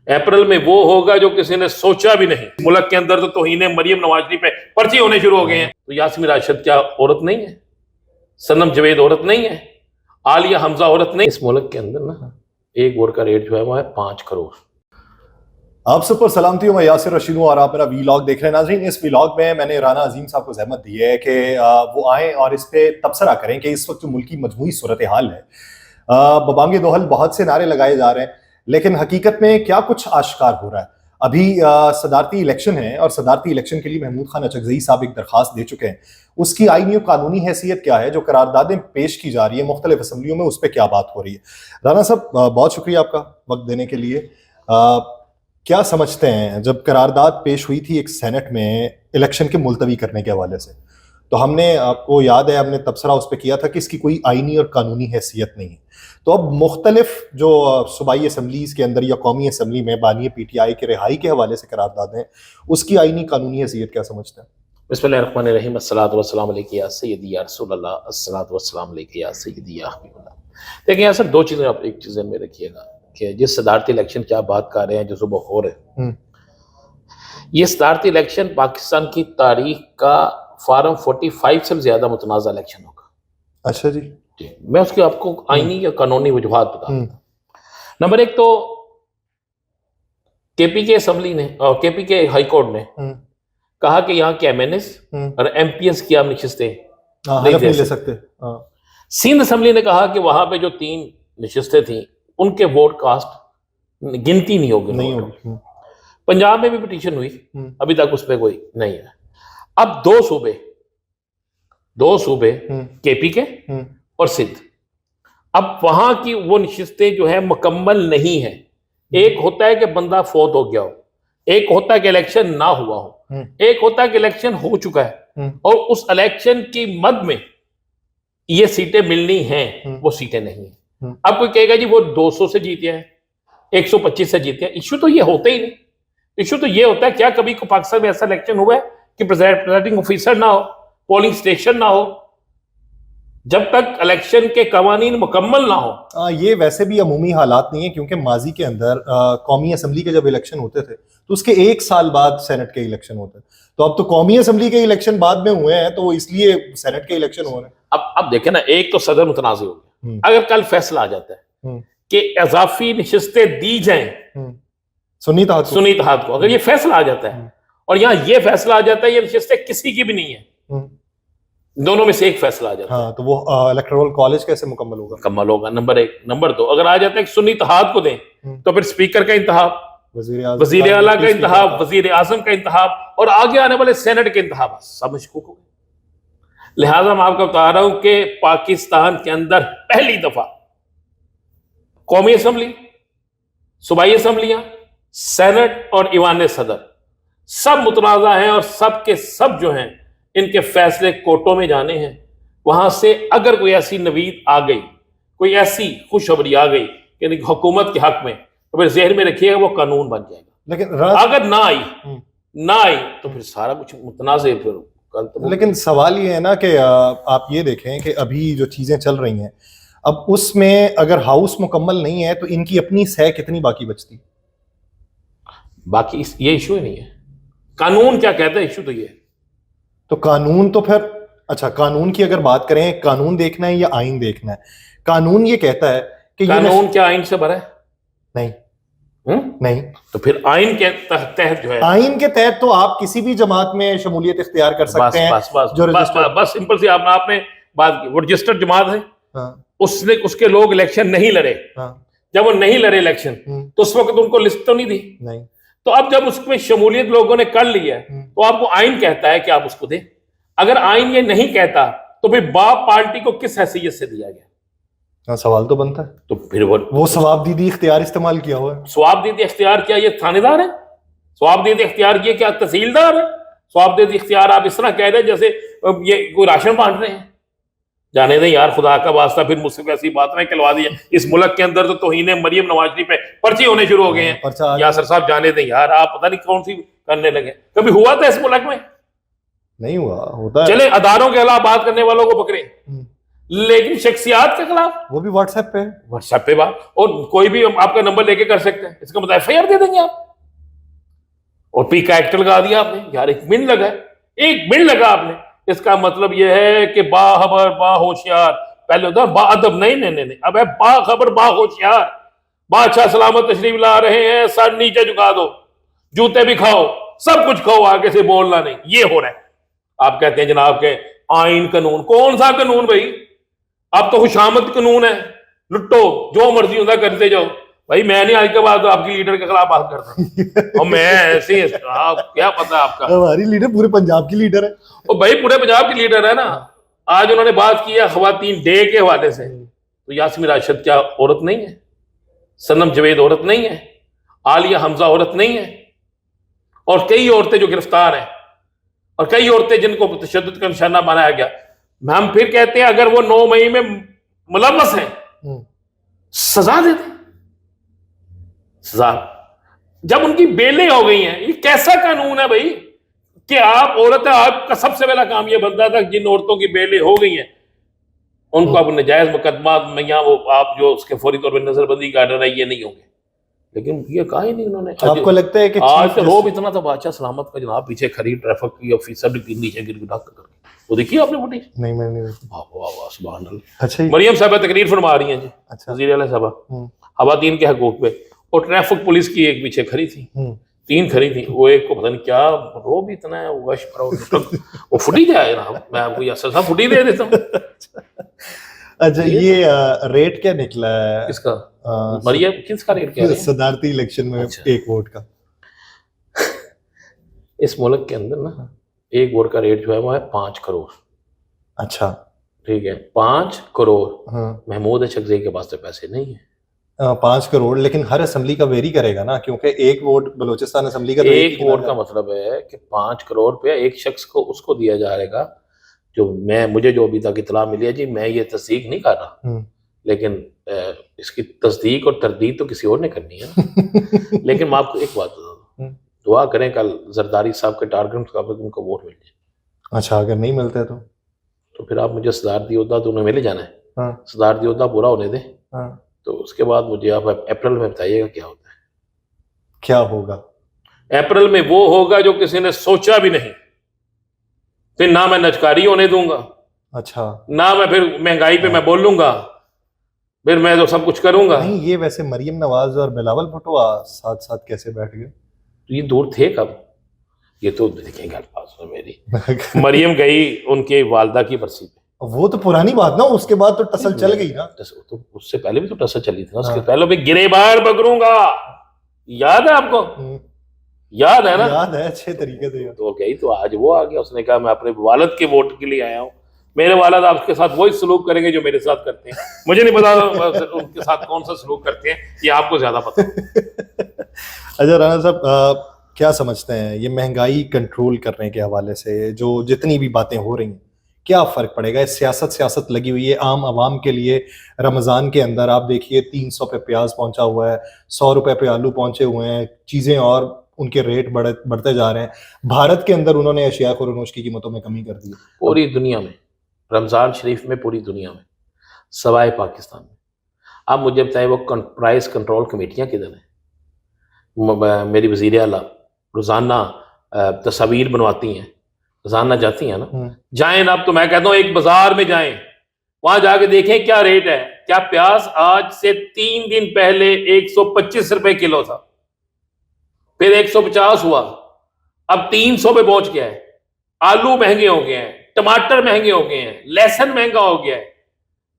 अप्रैल में वो होगा जो किसी ने सोचा भी नहीं। मुल्क के अंदर तो तौहीन मरियम नवाज शरीफ पे पर्चे होने शुरू हो गए हैं। तो यास्मीन राशिद क्या औरत नहीं है? सनम जवेद औरत नहीं है? आलिया हमजा औरत नहीं? इस मुल्क के अंदर ना एक वोट का रेट जो है वो है 5 करोड़। आप सब पर सलामती हूँ, मैं यासिर रशीद हूँ और आप मेरा वीलॉग देख रहे हैं। नाज़रीन, इस वीलॉग में मैंने राना अजीम साहब को जहमत दी है कि वो आए और इस पे तबसरा करें कि इस वक्त जो मुल्क की मजमूई सूरत हाल है, बबांगे दोहल बहुत से नारे लगाए जा रहे हैं, लेकिन हकीकत में क्या कुछ आश्कार हो रहा है। अभी सदारती इलेक्शन है और सदारती इलेक्शन के लिए महमूद खान अचकज़ई साहब एक दरखास्त दे चुके हैं। उसकी आईनी और कानूनी हैसियत क्या है, जो करारदादें पेश की जा रही है मुख्तलिफ असम्बलियों में, उस पर क्या बात हो रही है। राना साहब, बहुत शुक्रिया आपका वक्त देने के लिए। क्या समझते हैं, जब करारदाद पेश हुई थी एक सेनेट में इलेक्शन के मुलतवी करने के हवाले से, तो हमने, आपको याद है, हमने तबसरा उस पर किया था कि इसकी कोई आईनी और कानूनी हैसियत नहीं है। तो अब मुख्तलिफ जो सूबाई असम्बलीज़ के अंदर या कौमी असम्बली में बानी PTI के रिहाई के हवाले से करारदाद हैं, उसकी आईनी कानूनी हैसियत क्या समझते हैं? बिस्मिल्लाहिर्रहमानिर्रहीम, अस्सलातु वस्सलामु अलैका या सय्यदी या रसूलल्लाह, अस्सलातु वस्सलामु अलैका या सय्यदी या हबीबल्लाह। देखिए यहाँ सर दो चीज़ें आप एक चीज़ में रखिएगा कि जिस सदारती इलेक्शन की आप बात कर रहे हैं, जो सुबह हो रहे हैं, ये सदारती इलेक्शन पाकिस्तान की तारीख का फार्म 45 से ज्यादा मुतनाज़ा इलेक्शन होगा। अच्छा जी। मैं उसकी आपको आईनी या कानूनी वजूहात बता। नंबर एक तो KP के असम्बली ने और KP के हाई कोर्ट ने कहा कि यहाँ के MNS और MPS की आप नशिस्तें नहीं ले सकते। सिंध असम्बली ने कहा कि वहां पे जो 3 नशिस्तें थी उनके वोट कास्ट गिनती नहीं होगी। पंजाब में भी पिटीशन हुई, अभी तक उस पर कोई नहीं है। अब दो सूबे KP के और सिंध, अब वहां की वो नशिस्तें जो है मुकम्मल नहीं है। एक होता है कि बंदा फौत हो गया हो, एक होता है कि इलेक्शन ना हुआ हो, एक होता है कि इलेक्शन हो चुका है और उस इलेक्शन की मद में ये सीटें मिलनी हैं, वो सीटें नहीं है। अब कोई कहेगा जी वो 200 से जीते हैं, 125 से जीते हैं। इश्यू तो ये होते ही नहीं। इश्यू तो ये होता है, क्या कभी को पाकिस्तान में ऐसा इलेक्शन हुआ है कि प्रिजाइडिंग ऑफिसर ना हो, पोलिंग स्टेशन ना हो, जब तक इलेक्शन के कवानीन मुकम्मल ना हो। ये वैसे भी अमूमी हालात नहीं है, क्योंकि माजी के अंदर कौमी असम्बली के जब इलेक्शन होते थे तो उसके 1 साल बाद सेनेट के इलेक्शन होते हैं। तो अब तो कौमी असम्बली के इलेक्शन बाद में हुए हैं, तो इसलिए सेनेट के इलेक्शन हो रहे हैं। अब देखें ना, एक तो सदर मुतनाज़ हो गया। अगर कल फैसला आ जाता है कि इजाफी नशिस्तें दी जाएं सुन्नी इत्तेहाद को, अगर ये फैसला आ जाता है और यहाँ ये फैसला आ जाता है ये नशिस्तें किसी की भी नहीं है, दोनों में से एक फैसला आ जाता है, तो वो इलेक्टोरल कॉलेज कैसे मुकम्मल होगा? नंबर 1। नंबर 2, अगर आ जाता है कि सुन्नी इत्तेहाद को दें तो फिर स्पीकर का इंतखाब, वजीर आला का इंतखाब, वजीर आजम का इंतखाब और आगे आने वाले सेनेट के इंतखाब सब मशकूक हो गए। लिहाजा मैं आपको बता रहा हूं कि पाकिस्तान के अंदर पहली दफा कौमी असम्बली, सूबाई असम्बलियां, सेनेट और ईवान सदर सब मुतनाज़ा हैं और सब के सब जो हैं इनके फैसले कोर्टों में जाने हैं। वहां से अगर कोई ऐसी नवीद आ गई, कोई ऐसी खुशखबरी आ गई कि हुकूमत के हक में, तो फिर जहन में रखिएगा वो कानून बन जाएगा। लेकिन अगर ना आई तो फिर सारा कुछ मुतनाज़े। फिर लेकिन सवाल ये है ना कि आप ये देखें कि अभी जो चीजें चल रही हैं, अब उसमें अगर हाउस मुकम्मल नहीं है तो इनकी अपनी सह कितनी बाकी बचती? बाकी ये इशू ही नहीं है। कानून क्या कहता है, इशू तो ये है। तो कानून तो फिर, अच्छा, कानून की अगर बात करें, कानून देखना है या आइन देखना है? कानून ये कहता है कि कानून क्या आइन से भरा है? नहीं। नहीं। तो फिर आइन के तहत जो है, आइन के तहत तो आप किसी भी जमात में शमूलियत इख्तियार कर सकते हैं। बस सिंपल सी आपने बात की, वो रजिस्टर्ड जमात है। उसने, उसके लोग इलेक्शन नहीं लड़े। जब वो नहीं लड़े इलेक्शन, तो उस वक्त उनको लिस्ट तो नहीं दी। नहीं। तो अब जब उसमें शमूलियत लोगों ने कर ली है, तो आपको आइन कहता है कि आप उसको दें। अगर आइन ये नहीं कहता तो फिर बाप पार्टी को किस हैसियत से दिया गया? सवाल तो बनता है। तो फिर वो सवाबदीदी इख्तियार इस्तेमाल किया हुआ है। सवाबदीदी इख्तियार क्या ये थानेदार है? सवाबदीदी इख्तियार ये क्या तहसीलदार है? सवाबदीदी इख्तियार आप इस तरह कह रहे हैं जैसे ये कोई राशन बांट रहे हैं। जाने दें यार, खुदा का वास्ता, फिर मुझसे ऐसी बात नहीं कहलवा दी है। इस मुल्क के अंदर तो तौहीन मरियम नवाज शरीफ पे पर्चे होने शुरू हो गए हैं। यासर साहब, जाने दें यार, आप पता नहीं कौन सी करने लगे। कभी हुआ था इस मुल्क में? नहीं हुआ। होता है। चले अदारों के अलावा बात करने वालों को पकड़े, लेकिन शख्सियात के खिलाफ वो भी व्हाट्सएप पे व्हाट्सएप पे बात, और कोई भी आपका नंबर लेके कर सकते हैं, इसका मतलब FIR दे देंगे आप। और पी का एक्ट लगा दिया आपने, यार 1 मिनट लगा है, 1 मिनट लगा आपने, इसका मतलब यह है कि बाखबर बाहोशियार, पहले होता बाअदब, नहीं नहीं नहीं, अब है बाखबर बाहोशियार। बादशाह सलामत तशरीफ ला रहे हैं, सर नीचे झुका दो, जूते भी खाओ, सब कुछ खाओ, आगे से बोलना नहीं, ये हो रहा है। आप कहते हैं जनाब के आइन कानून, कौन सा कानून भाई? अब तो खुशामद कानून है, लुट्टो जो मर्जी होता करते जाओ। भाई मैं नहीं आज के बाद आपकी लीडर के खिलाफ बात करता और मैं ऐसे आप क्या पता आपका, हमारी लीडर पूरे पंजाब की लीडर है। और भाई पूरे पंजाब की लीडर है ना। आज उन्होंने बात की है खवातीन डे के हवाले से, तो यास्मीन राशिद क्या औरत नहीं है? सनम जवेद औरत नहीं है? आलिया हमजा औरत नहीं है? और कई औरतें जो गिरफ्तार हैं, और कई औरतें जिनको तशद्दुद का निशाना बनाया गया। हम फिर कहते हैं अगर वो 9 मई में मुलव्वस हैं, सजा दे दें, सजा। जब उनकी बेलें हो गई हैं, ये कैसा कानून है भाई कि आप औरत है, आपका सबसे पहला काम ये बनता था जिन औरतों की बेलें हो गई हैं उनको अब नजायज मुकदमा में या वो आप जो उसके फौरी तौर पर नजरबंदी का ऑर्डर है ये नहीं होंगे, लेकिन ये कहा ही नहीं उन्होंने। आपको लगता है कि आज रोब इतना था बादशाह सलामत का जनाब, पीछे खड़ी ट्रैफिक की ऑफिसर नीचे गिरगिटा करके, वो देखिए आपने फुटेज? नहीं मैंने नहीं। वाह वाह वाह सुभान अल्लाह। अच्छा मरियम साहबा तकरीर फरमा रही हैं जी, अच्छा वज़ीर आला साहबा खवातीन के हकूक पे, और ट्रैफिक पुलिस की एक पीछे खड़ी थी, 3 खड़ी थी, वो एक को पता नहीं क्या रोब इतना है, वो फुटी जाए ना, मैं आपको यासर साहब फुटी दे देता हूँ। अच्छा ये रेट क्या निकला है किसका? मरियम किसका रेट क्या है? सदारती इलेक्शन में अच्छा। 1 वोट का। इस मुल्क के अंदर ना 1 वोट का रेट जो है वो है 5 करोड़। अच्छा ठीक है, 5 करोड़। हाँ महमूद अशरफी के पास तो पैसे नहीं है। 5 करोड़, लेकिन हर असेंबली का वेरी करेगा ना, क्योंकि 1 वोट बलूचिस्तान असेंबली का तो 1 वोट का मतलब है कि 5 करोड़ पे एक शख्स को उसको दिया जाएगा जो मुझे जो अभी तक इतला मिली है जी, मैं ये तस्दीक नहीं कर रहा, लेकिन इसकी तस्दीक और तरदीद तो किसी और ने करनी है ना। लेकिन मैं आपको एक बात बता दूं, दुआ करें कल जरदारी साहब के टारगेट का उनको वोट मिल जाए। अच्छा अगर नहीं मिलते तो फिर आप मुझे सदारती ओहदा तो उन्हें मिल जाना है, हाँ सदारती ओहदा पूरा होने दें, हाँ तो उसके बाद मुझे आप अप्रैल में बताइएगा क्या होता है। क्या होगा अप्रैल में? वो होगा जो किसी ने सोचा भी नहीं। फिर ना मैं नचकारी होने दूंगा, अच्छा ना मैं फिर महंगाई पे मैं बोलूंगा, फिर मैं तो सब कुछ करूंगा। नहीं ये वैसे मरियम नवाज और बिलावल भुट्टो साथ साथ कैसे बैठ गए? तो ये दूर थे कब? ये तो देखेंगे अल्फाज में मेरी मरियम गई उनके वालदा की बरसी पे, वो तो पुरानी बात ना, उसके बाद तो टसल चल गई ना। तो उससे पहले भी तो टसल चली थी ना, उसके पहले भी गिरेबार पकड़ूंगा, याद है आपको? याद है ना? याद है अच्छे तरीके से। तो गई तो आज वो आ गया, उसने कहा मैं अपने वालद के वोट के लिए आया हूँ, मेरे वालद आपके साथ वही सलूक करेंगे जो मेरे साथ करते हैं। मुझे नहीं पता उनके साथ कौन सा सलूक करते हैं, ये आपको ज्यादा पता है। अच्छा राणा साहब क्या समझते हैं ये महंगाई कंट्रोल करने के हवाले से जो जितनी भी बातें हो रही हैं, क्या फर्क पड़ेगा? इस सियासत लगी हुई है आम आवाम के लिए। रमजान के अंदर आप देखिए 300 पे प्याज पहुंचा हुआ है, 100 रुपए पे आलू पहुंचे हुए हैं, चीजें और उनके रेट बढ़ते जा रहे हैं। भारत के अंदर उन्होंने अशिया खुरनोश की कीमतों में कमी कर दी है। पूरी दुनिया में, रमजान शरीफ में पूरी दुनिया में, सवाए पाकिस्तान में। आप मुझे बताएं वो प्राइस कंट्रोल कमेटियां किधर हैं? मेरी वज़ीर आला रोजाना तस्वीर बनवाती हैं, रोजाना जाती हैं ना, जाएं ना। अब तो मैं कहता हूँ एक बाजार में जाएं, वहां जाके देखें क्या रेट है। क्या प्याज आज से 3 दिन पहले 125 रुपए किलो था, फिर 150 हुआ, अब 300 पे पहुंच गया है। आलू महंगे हो गए हैं, टमाटर महंगे हो गए हैं, लहसुन महंगा हो गया है।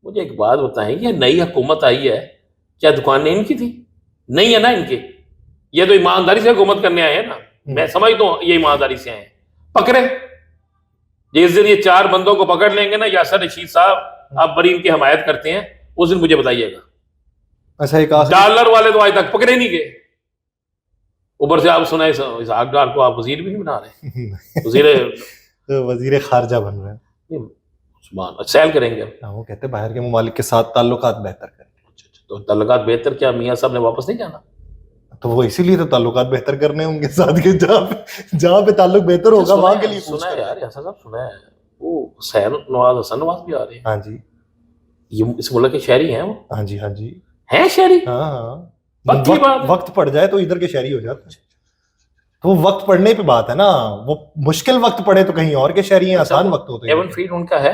मुझे एक बात बताएं, ये नई हुकूमत आई है, क्या दुकानें इनकी थी? नहीं है ना इनके, ये तो ईमानदारी से हुकूमत करने आए हैं ना। मैं समझता हूँ ये ईमानदारी से आए हैं। पकड़े जिस दिन ये 4 बंदों को पकड़ लेंगे ना, यासर रशीद साहब आप बड़ी इनकी हमायत करते हैं, उस दिन मुझे बताइएगा। अच्छा एक डॉलर वाले तो आज तक पकड़े नहीं गए। ऊपर से आप सुना इसहाक डार को आप वजीर भी नहीं बना रहे, वजीर खारजा बन रहे हैं। सैल करेंगे। वो कहते हैं बाहर के मुमालिक के साथ ताल्लुकात बेहतर करें। तो ताल्लुकात बेहतर क्या मियाँ साहब ने वापस नहीं जाना? तो वो इसीलिए तो ताल्लुकात बेहतर करने होंगे साथ के, जहाँ पे ताल्लुक बेहतर होगा वहां के लिए। सुना है यार, ऐसा सब सुना है। वो हुसैन नवाज, हसन नवाज भी आ रहे हैं। हाँ जी, ये इस मुल्क के शहरी हैं वो? हाँ जी, हाँ जी, हैं शहरी? हाँ हाँ। पक्की बात है। वक्त पड़ जाए तो इधर के शहरी हो जाते हैं। तो वो वक्त पड़ने पे बात है ना, वो मुश्किल वक्त पड़े तो कहीं और के शहरी हैं, आसान वक्त हो तो एवन फील्ड उनका है,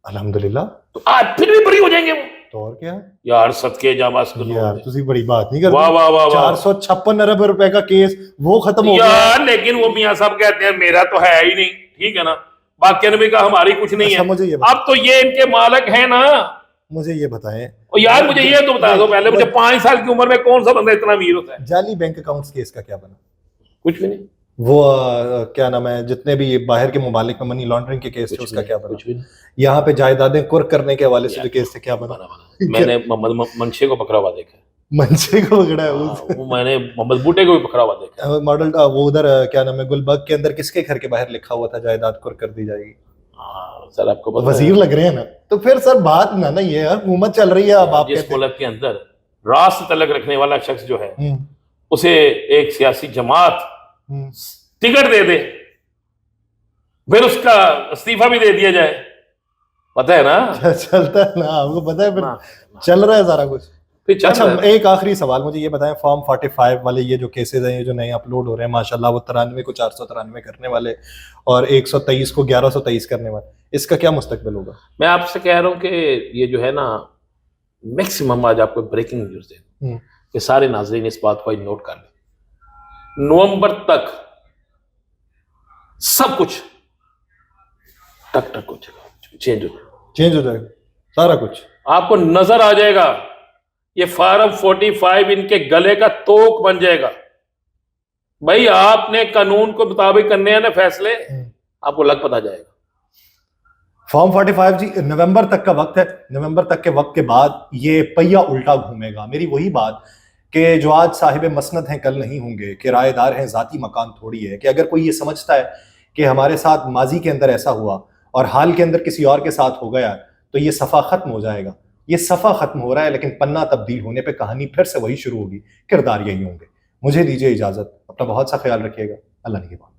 अल्हम्दुलिल्लाह। तो आज फिर भी बरी हो जाएंगे वो। तो और क्या यार सदके जामास को यार, तुसी बड़ी बात नहीं करते। वाह वाह वाह वाह। 456 अरब रुपए का केस वो खत्म हो गया। यार लेकिन वो मियां साहब कहते हैं मेरा तो है ही नहीं, ठीक है ना, बाकी ने भी कहा हमारी कुछ नहीं अच्छा, है। मुझे ये अब तो ये इनके मालक हैं ना। मुझे ये बताएं, और यार मुझे ये तो बता दो पहले, मुझे 5 साल की उम्र में कौन सा बंदा इतना अमीर होता है? जाली बैंक अकाउंट्स केस का क्या बना? कुछ भी नहीं। वो क्या नाम है, जितने भी बाहर के ममालिक में मनी लॉन्ड्रिंग के केस थे उसका क्या बना? कुछ भी नहीं। यहाँ पे जायदादें कुर्क करने के हवाले से जो केस थे क्या बना? मैंने मोहम्मद मंशे को पकड़ा हुआ देखा है। मंशे को पकड़ा है वो मैंने मोहम्मद बूटे को भी पकड़ा हुआ देखा है। मॉडल वो उधर क्या नाम है, गुलबर्ग के अंदर किसके घर के बाहर लिखा हुआ था जायदाद कुर्क कर दी जाएगी? सर आपको पता वजीर लग रहे हैं ना, तो फिर सर बात ना ये है, हुकूमत चल रही है। अब आप जिस मुल्क के अंदर रास तलक रखने वाला शख्स जो है उसे एक सियासी जमात टिकट दे दे, फिर उसका इस्तीफा भी दे दिया जाए, पता है ना? चलता है ना, आपको पता है, फिर चल रहा है सारा कुछ। अच्छा, एक आखिरी सवाल मुझे ये बताएं, फॉर्म 45 वाले ये जो केसेस हैं, ये जो नए अपलोड हो रहे हैं, माशाल्लाह वो 93 को 493 करने वाले और 123 को 1123 करने वाले, इसका क्या मुस्तकबिल होगा? मैं आपसे कह रहा हूँ कि ये जो है ना, मैक्सिमम आज आपको ब्रेकिंग न्यूज दे कि सारे नाजरीन इस बात को नोट कर लें, नवंबर तक सब कुछ टक टक हो जाएगा, चेंज हो जाएगा सारा कुछ, आपको नजर आ जाएगा। ये फार्म 45 इनके गले का तोक बन जाएगा। भाई आपने कानून को मुताबिक करने हैं ना फैसले, आपको लग पता जाएगा। फॉर्म 45 जी नवंबर तक का वक्त है, नवंबर तक के वक्त के बाद ये पहिया उल्टा घूमेगा। मेरी वही बात कि जो आज साहिब मसनद हैं कल नहीं होंगे, किराएदार हैं जाती मकान थोड़ी है, कि अगर कोई ये समझता है कि हमारे साथ माजी के अंदर ऐसा हुआ और हाल के अंदर किसी और के साथ हो गया तो ये सफ़ा ख़त्म हो जाएगा। ये सफ़ा ख़त्म हो रहा है, लेकिन पन्ना तब्दील होने पे कहानी फिर से वही शुरू होगी, किरदार यही होंगे। मुझे दीजिए इजाज़त, अपना बहुत सा ख्याल रखिएगा, अल्लाह निगहबान।